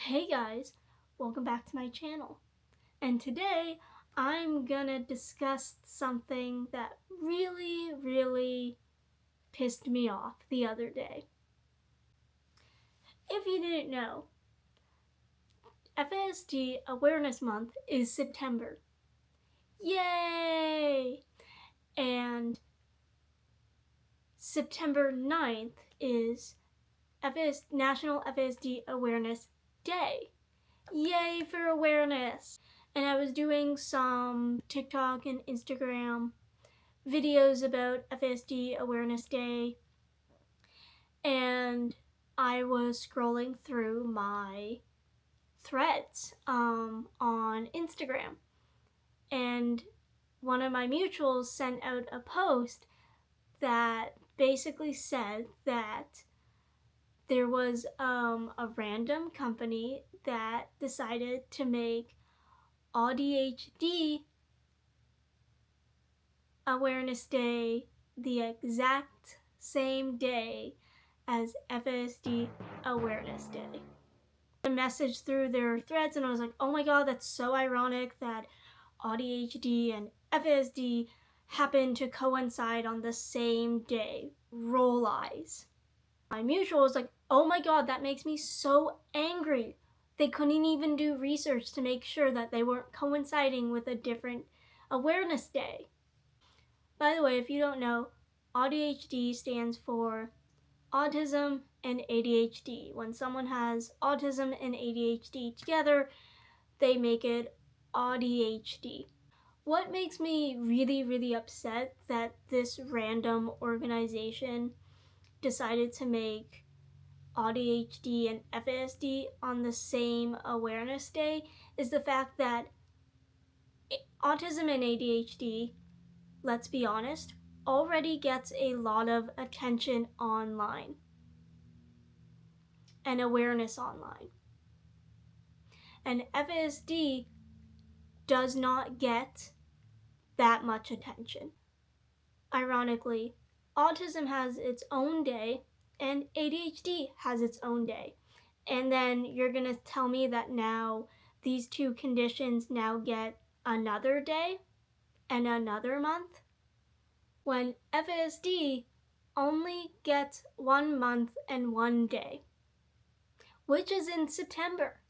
Hey guys, welcome back to my channel. And today I'm gonna discuss something that really pissed me off the other day. If you didn't know, FASD Awareness Month is September. Yay! And September 9th is National FASD Awareness Day. Yay for awareness! And I was doing some TikTok and Instagram videos about FASD Awareness Day, and I was scrolling through my threads on Instagram, and one of my mutuals sent out a post that basically said that there was a random company that decided to make auDHD Awareness Day the exact same day as FASD Awareness Day. I messaged through their threads and I was like, oh my god, that's so ironic that auDHD and FASD happen to coincide on the same day. Roll eyes. My mutual was like, oh my god, that makes me so angry. They couldn't even do research to make sure that they weren't coinciding with a different awareness day. By the way, if you don't know, auDHD stands for autism and ADHD. When someone has autism and ADHD together, they make it auDHD. What makes me really upset that this random organization decided to make auDHD and FASD on the same awareness day is the fact that autism and ADHD, let's be honest, already gets a lot of attention online and awareness online. And FASD does not get that much attention. Ironically, autism has its own day and ADHD has its own day. And then you're gonna tell me that now these two conditions now get another day and another month? When FASD only gets 1 month and 1 day, which is in September.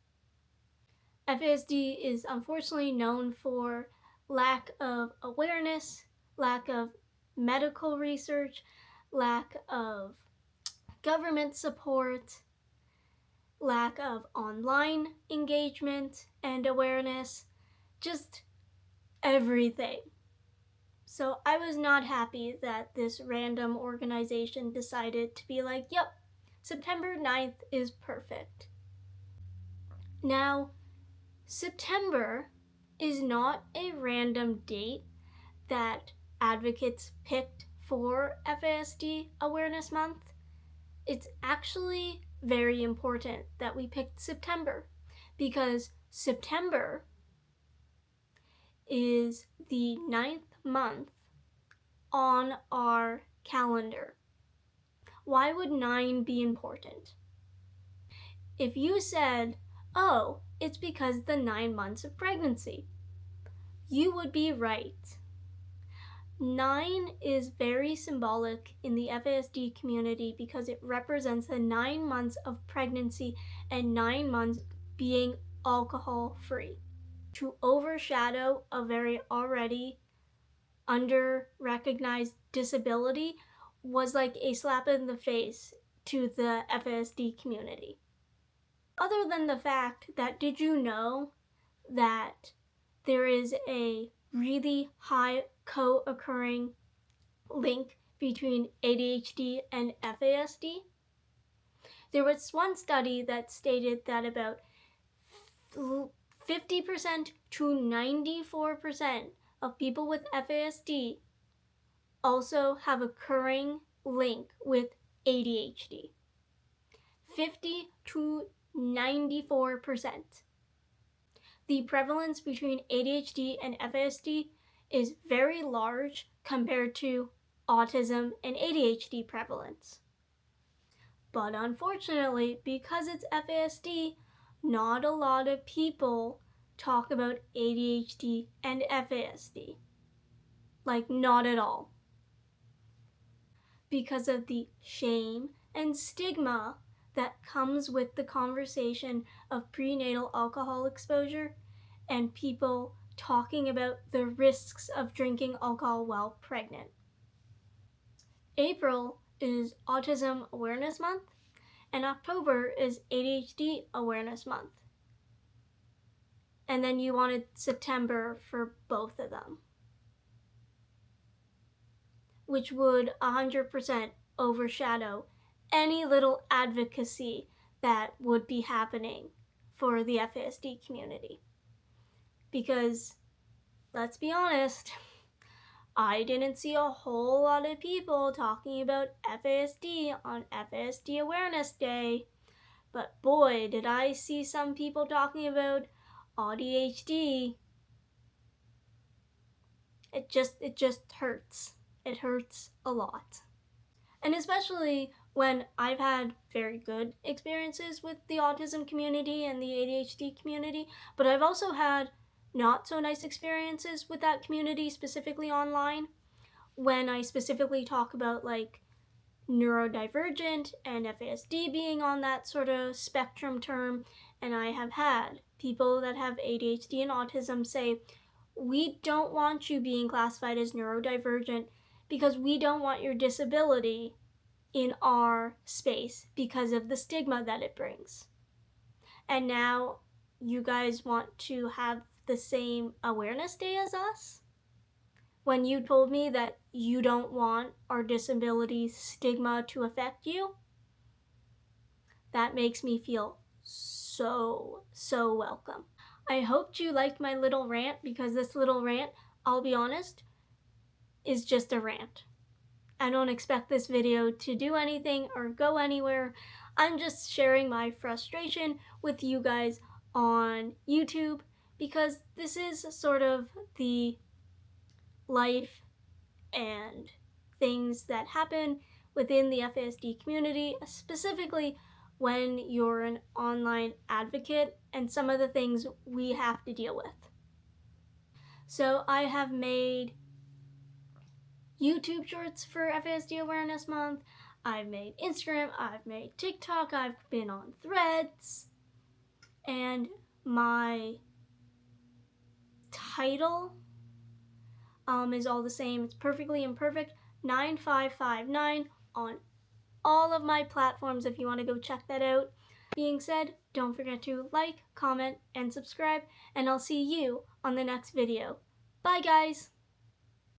FASD is unfortunately known for lack of awareness, lack of medical research, lack of government support, lack of online engagement and awareness, just everything. So I was not happy that this random organization decided to be like, yep, September 9th is perfect. Now, September is not a random date that advocates picked for FASD Awareness Month. It's actually very important that we picked September because September is the 9th month on our calendar. Why would 9 be important? If you said, oh, it's because the 9 months of pregnancy, you would be right. 9 is very symbolic in the FASD community because it represents the 9 months of pregnancy and 9 months being alcohol-free. To overshadow a very already under-recognized disability was like a slap in the face to the FASD community. Other than the fact that, did you know that there is a really high co-occurring link between ADHD and FASD? There was one study that stated that about 50% to 94% of people with FASD also have a occurring link with ADHD. 50 to 94%. The prevalence between ADHD and FASD is very large compared to autism and ADHD prevalence. But unfortunately, because it's FASD, not a lot of people talk about ADHD and FASD. Like, not at all. Because of the shame and stigma that comes with the conversation of prenatal alcohol exposure and people talking about the risks of drinking alcohol while pregnant. April is Autism Awareness Month, and October is ADHD Awareness Month. And then you wanted September for both of them, which would 100% overshadow any little advocacy that would be happening for the FASD community. Because, let's be honest, I didn't see a whole lot of people talking about FASD on FASD Awareness Day, but boy, did I see some people talking about auDHD. It just hurts. It hurts a lot. And especially when I've had very good experiences with the autism community and the ADHD community, but I've also had not so nice experiences with that community, specifically online, when I specifically talk about like neurodivergent and FASD being on that sort of spectrum term. And I have had people that have ADHD and autism say, we don't want you being classified as neurodivergent because we don't want your disability in our space because of the stigma that it brings. And now you guys want to have the same awareness day as us? When you told me that you don't want our disability stigma to affect you, that makes me feel so welcome. I hoped you liked my little rant, because this little rant, I'll be honest, is just a rant. I don't expect this video to do anything or go anywhere. I'm just sharing my frustration with you guys on YouTube, because this is sort of the life and things that happen within the FASD community, specifically when you're an online advocate, and some of the things we have to deal with. So I have made YouTube shorts for FASD Awareness Month. I've made Instagram, I've made TikTok, I've been on Threads, and my title is all the same. It's Perfectly Imperfect 9559 on all of my platforms if you want to go check that out. Being said, don't forget to like, comment, and subscribe, and I'll see you on the next video. Bye guys!